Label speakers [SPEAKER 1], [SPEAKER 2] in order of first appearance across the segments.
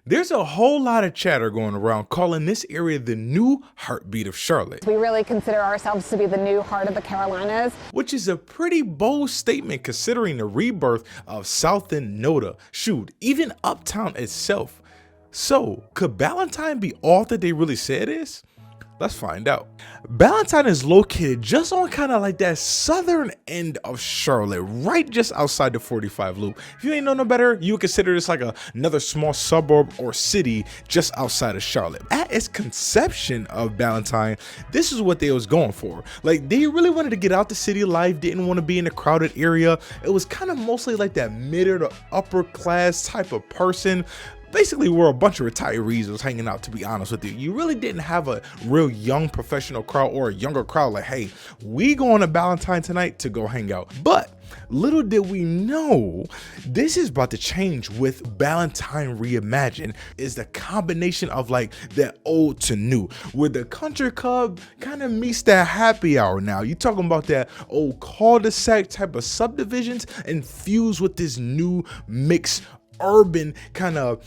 [SPEAKER 1] There's a whole lot of chatter going around calling this area the new heartbeat of Charlotte.
[SPEAKER 2] We really consider ourselves to be the new heart of the Carolinas.
[SPEAKER 1] Which is a pretty bold statement considering the rebirth of South End NODA, shoot, even Uptown itself. So, could Ballantyne be all that they really say it is? Let's find out. Ballantyne is located just on kind of like that southern end of Charlotte, right just outside the 45 loop. If you ain't know no better, you would consider this like another small suburb or city just outside of Charlotte. At its conception of Ballantyne, this is what they was going for. Like, they really wanted to get out the city life, didn't want to be in a crowded area. It was kind of mostly like that mid or upper class type of person. Basically, we're a bunch of retirees was hanging out, to be honest with you. You really didn't have a real young professional crowd or a younger crowd like, hey, we going to Ballantyne tonight to go hang out. But little did we know, this is about to change with Ballantyne Reimagined. Is the combination of like that old to new, where the country club kind of meets that happy hour now. You talking about that old cul-de-sac type of subdivisions infused with this new mix urban kind of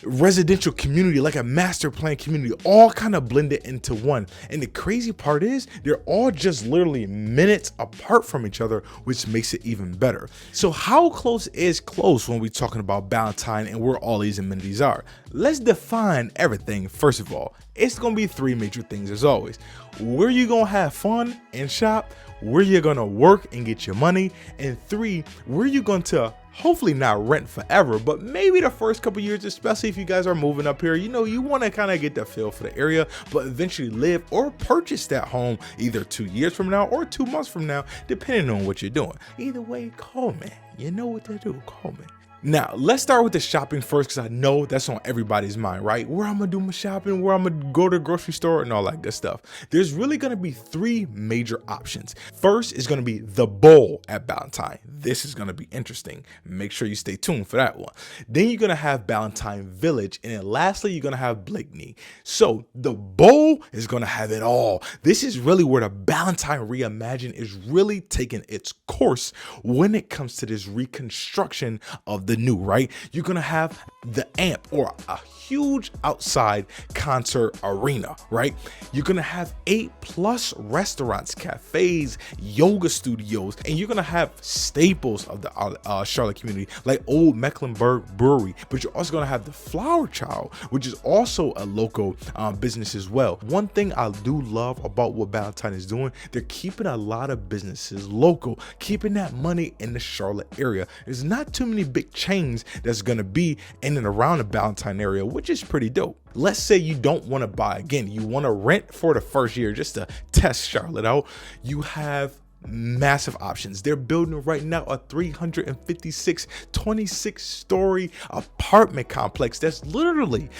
[SPEAKER 1] residential community, like a master plan community, all kind of blended into one. And the crazy part is they're all just literally minutes apart from each other, which makes it even better. So how close is close when we're talking about Ballantyne and where all these amenities are? Let's define everything. First of all, it's gonna be three major things as always: where you gonna have fun and shop, where you're gonna work and get your money, and three, where you going to hopefully not rent forever, but maybe the first couple years, especially if you guys are moving up here, you know, you want to kind of get the feel for the area, but eventually live or purchase that home either 2 years from now or 2 months from now, depending on what you're doing. Either way, call me. You know what to do, call me. Now, let's start with the shopping first, because I know that's on everybody's mind, right? Where I'm gonna do my shopping, where I'm gonna go to the grocery store and all that good stuff. There's really gonna be three major options. First is gonna be the bowl at Ballantyne. This is gonna be interesting. Make sure you stay tuned for that one. Then you're gonna have Ballantyne Village, and then lastly, you're gonna have Blakeney. So the bowl is gonna have it all. This is really where the Ballantyne Reimagined is really taking its course when it comes to this reconstruction of the new, right? You're gonna have the amp, or a huge outside concert arena, right? You're gonna have 8+ restaurants, cafes, yoga studios, and you're gonna have staples of the Charlotte community like Old Mecklenburg Brewery. But you're also gonna have the Flower Child, which is also a local business as well. One thing I do love about what Ballantyne is doing, they're keeping a lot of businesses local, keeping that money in the Charlotte area. There's not too many big chains that's gonna be in and around the Ballantyne area, which is pretty dope. Let's say you don't want to buy, again, you want to rent for the first year just to test Charlotte out. You have massive options. They're building right now a 356 26-story apartment complex that's literally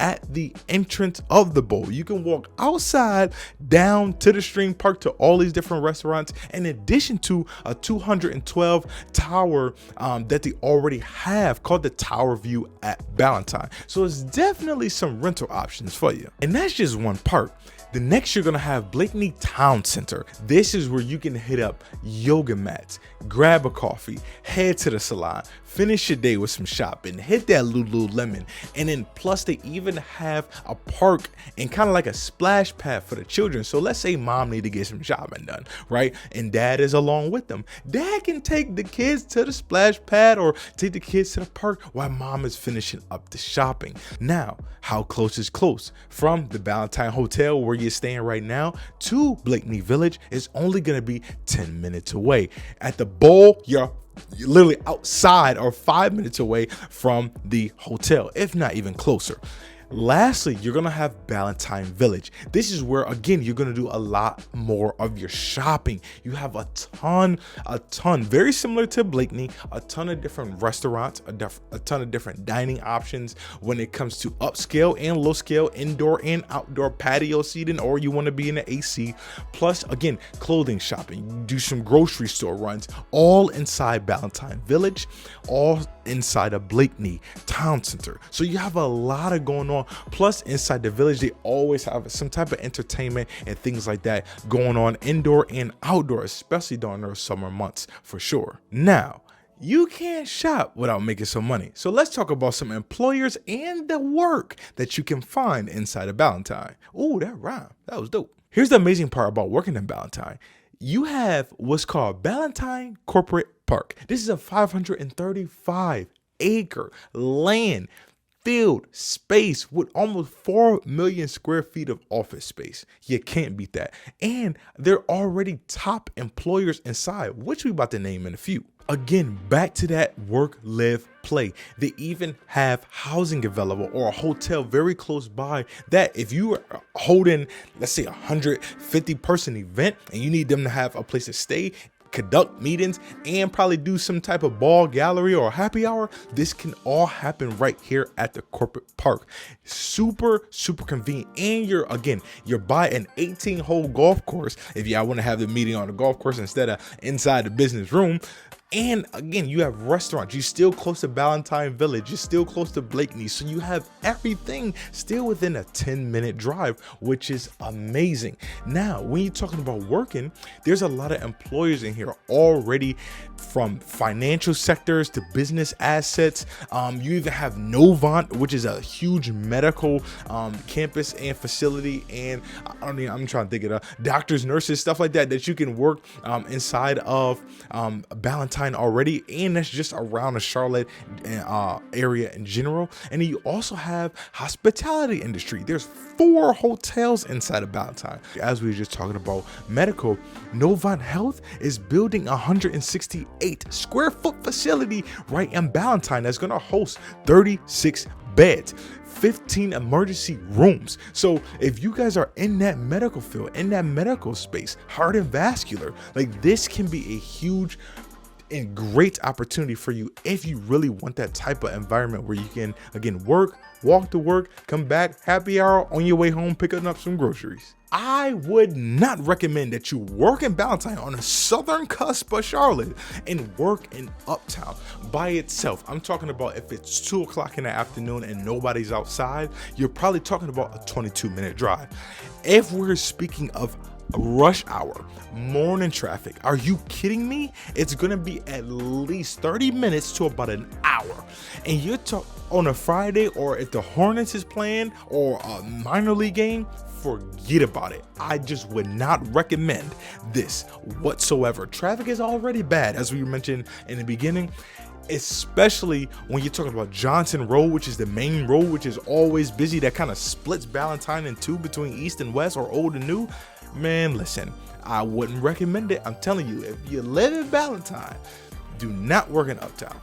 [SPEAKER 1] at the entrance of the bowl. You can walk outside down to the stream park to all these different restaurants, in addition to a 212 tower that they already have called the Tower View at Ballantyne. So it's definitely some rental options for you. And that's just one part. The next, you're gonna have Blakeney Town Center. This is where you can hit up yoga mats, grab a coffee, head to the salon, finish your day with some shopping, hit that Lululemon, and then plus they even have a park and kind of like a splash pad for the children. So let's say mom need to get some shopping done, right? And dad is along with them. Dad can take the kids to the splash pad or take the kids to the park while mom is finishing up the shopping. Now, how close is close? From the Ballantyne Hotel where you're staying right now to Blakeney Village is only gonna be 10 minutes away. At the bowl, you're literally outside or 5 minutes away from the hotel, if not even closer. Lastly, you're gonna have Ballantyne Village. This is where, again, you're gonna do a lot more of your shopping. You have a ton, very similar to Blakeney, a ton of different restaurants, a ton of different dining options when it comes to upscale and low scale, indoor and outdoor patio seating, or you wanna be in the AC. Plus, again, clothing shopping, do some grocery store runs, all inside Ballantyne Village, all inside of Blakeney Town Center. So you have a lot of going on. Plus, inside the village, they always have some type of entertainment and things like that going on indoor and outdoor, especially during those summer months for sure. Now, you can't shop without making some money. So let's talk about some employers and the work that you can find inside of Ballantyne. Ooh, that rhyme. That was dope. Here's the amazing part about working in Ballantyne. You have what's called Ballantyne Corporate Park. This is a 535-acre land filled space with almost 4 million square feet of office space. You can't beat that. And they're already top employers inside, which we about to name in a few. Again, back to that work, live, play. They even have housing available or a hotel very close by that if you are holding, let's say, 150 person event and you need them to have a place to stay, conduct meetings, and probably do some type of ball gallery or happy hour, this can all happen right here at the corporate park. Super convenient. And you're by an 18-hole golf course if you want to have the meeting on the golf course instead of inside the business room. And again, you have restaurants. You're still close to Ballantyne Village. You're still close to Blakeney. So you have everything still within a 10-minute drive, which is amazing. Now, when you're talking about working, there's a lot of employers in here already, from financial sectors to business assets. You even have Novant, which is a huge medical campus and facility. And I'm trying to think of doctors, nurses, stuff like that you can work inside of Ballantyne already, and that's just around the Charlotte area in general. And then you also have hospitality industry. There's 4 hotels inside of Ballantyne. As we were just talking about medical, Novant Health is building a 168 square foot facility right in Ballantyne that's going to host 36 beds, 15 emergency rooms. So if you guys are in that medical field, in that medical space, heart and vascular, like this can be a huge and great opportunity for you if you really want that type of environment where you can, again, work, walk to work, come back, happy hour, on your way home, picking up some groceries. I would not recommend that you work in Ballantyne on the southern cusp of Charlotte and work in Uptown by itself. I'm talking about if it's 2 o'clock in the afternoon and nobody's outside, you're probably talking about a 22-minute drive. If we're speaking of rush hour, morning traffic, are you kidding me? It's gonna be at least 30 minutes to about an hour. And you're on a Friday, or if the Hornets is playing or a minor league game, forget about it. I just would not recommend this whatsoever. Traffic is already bad, as we mentioned in the beginning, especially when you're talking about Johnson Road, which is the main road, which is always busy, that kind of splits Ballantyne in two between east and west, or old and new. Man, listen, I wouldn't recommend it. I'm telling you, if you live in Ballantyne, do not work in Uptown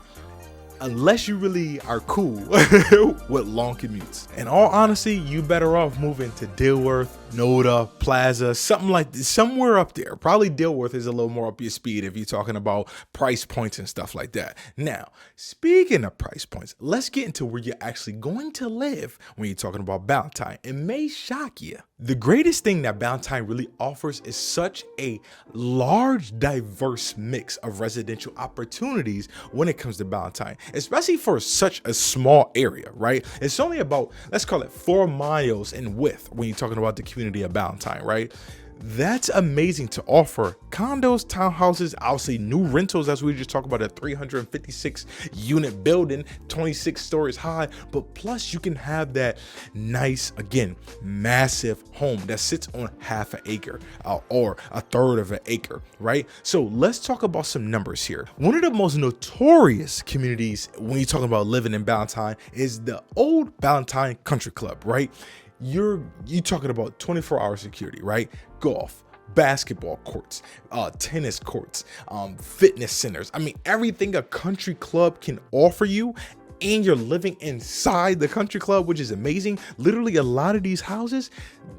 [SPEAKER 1] unless you really are cool with long commutes. In all honesty, you better off moving to Dilworth, Noda, Plaza, something like this, somewhere up there. Probably Dilworth is a little more up your speed if you're talking about price points and stuff like that. Now, speaking of price points, let's get into where you're actually going to live when you're talking about Ballantyne. It may shock you. The greatest thing that Ballantyne really offers is such a large, diverse mix of residential opportunities when it comes to Ballantyne, especially for such a small area, right? It's only about, let's call it 4 miles in width when you're talking about the community of Ballantyne, right? That's amazing to offer condos, townhouses, obviously new rentals, as we just talked about, a 356 unit building, 26 stories high, but plus you can have that nice, again, massive home that sits on half an acre or a third of an acre, right? So let's talk about some numbers here. One of the most notorious communities when you're talking about living in Ballantyne is the old Ballantyne Country Club, right? You're talking about 24-hour security, right? Golf, basketball courts, tennis courts, fitness centers. I mean, everything a country club can offer you, and you're living inside the country club, which is amazing. Literally, a lot of these houses,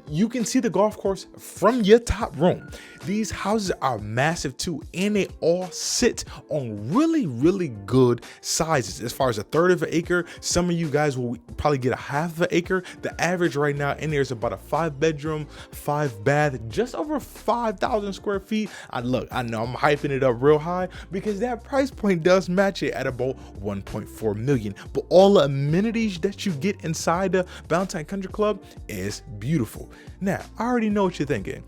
[SPEAKER 1] you can see the golf course from your top room. These houses are massive too, and they all sit on really good sizes. As far as a third of an acre, some of you guys will probably get a half of an acre. The average right now in there is about a 5-bedroom, 5-bath, just over 5,000 square feet. I know I'm hyping it up real high because that price point does match it at about 1.4 million. But all the amenities that you get inside the Ballantyne Country Club is beautiful. Now, I already know what you're thinking.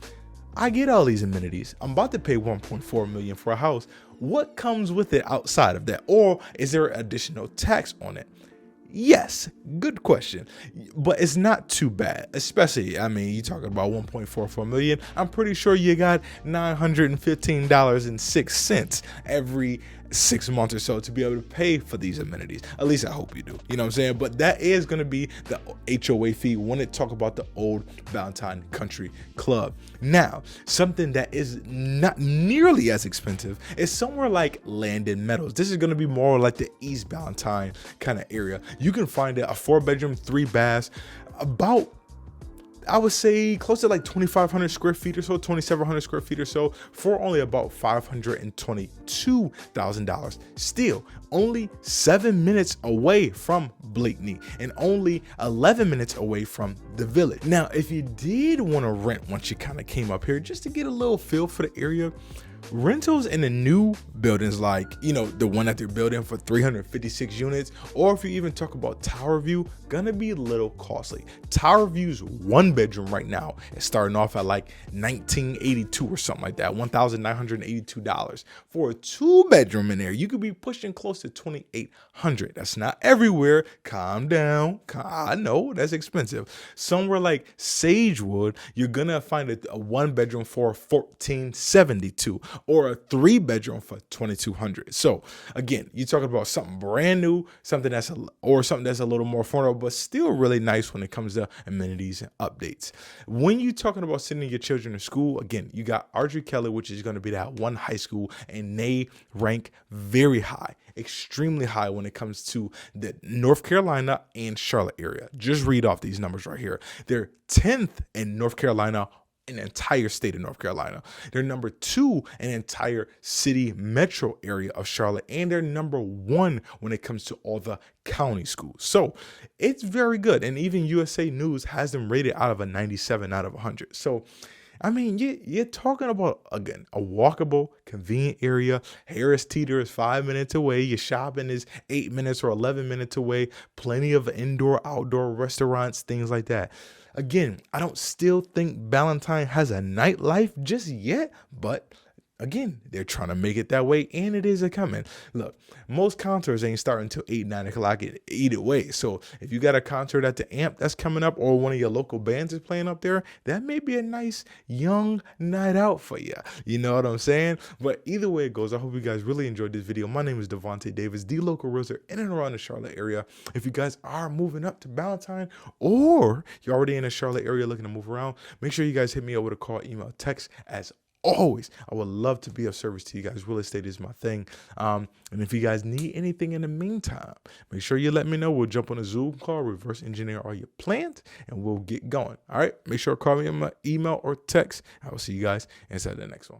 [SPEAKER 1] I get all these amenities. I'm about to pay 1.4 million for a house. what comes with it outside of that? Or is there additional tax on it? Yes, good question, but it's not too bad, especially, I mean, you're talking about 1.44 million. I'm pretty sure you got $915.06 every 6 months or so to be able to pay for these amenities. At least I hope you do. You know what I'm saying? But that is going to be the HOA fee when it talk about the old Ballantyne Country Club. Now, something that is not nearly as expensive is somewhere like Landon Meadows. This is going to be more like the East Ballantyne kind of area. You can find it a 4-bedroom, 3 baths, about, I would say, close to like 2,500 square feet or so, 2,700 square feet or so, for only about $522,000. Still, only 7 minutes away from Blakeney and only 11 minutes away from the Village. Now, if you did want to rent once you kind of came up here, just to get a little feel for the area, rentals in the new buildings, like, you know, the one that they're building for 356 units, or if you even talk about Tower View, gonna be a little costly. Tower View's 1-bedroom right now is starting off at like $1,982 or something like that, $1,982. For a 2-bedroom in there, you could be pushing close to $2,800. That's not everywhere. Calm down. I know that's expensive. Somewhere like Sagewood, you're gonna find a 1-bedroom for $1,472. or a 3-bedroom for $2,200. So again, you're talking about something brand new, something that's a little more affordable, but still really nice when it comes to amenities and updates. When you're talking about sending your children to school, again, you got Audrey Kelly, which is going to be that one high school, and they rank very high, extremely high when it comes to the North Carolina and Charlotte area. Just read off these numbers right here. They're 10th in North Carolina, an entire state of North Carolina. They're number 2 in the entire city metro area of Charlotte, and they're number 1 when it comes to all the county schools. So it's very good, and even USA News has them rated out of a 97 out of 100. So I mean, you're talking about, again, a walkable, convenient area. Harris Teeter is 5 minutes away. Your shopping is 8 minutes or 11 minutes away. Plenty of indoor, outdoor restaurants, things like that. Again, I don't still think Ballantyne has a nightlife just yet, but again, they're trying to make it that way, and it is a coming. Look, most concerts ain't starting until 8, 9 o'clock either way. So if you got a concert at the Amp that's coming up, or one of your local bands is playing up there, that may be a nice young night out for you. You know what I'm saying? But either way it goes, I hope you guys really enjoyed this video. My name is Devontae Davis, the local realtor in and around the Charlotte area. If you guys are moving up to Ballantyne, or you're already in the Charlotte area looking to move around, make sure you guys hit me up with a call, email, text. As always, I would love to be of service to you guys. Real estate is my thing. And if you guys need anything in the meantime, make sure you let me know. We'll jump on a Zoom call, reverse engineer all your plans, and we'll get going. All right. Make sure to call me on my email or text. I will see you guys inside the next one.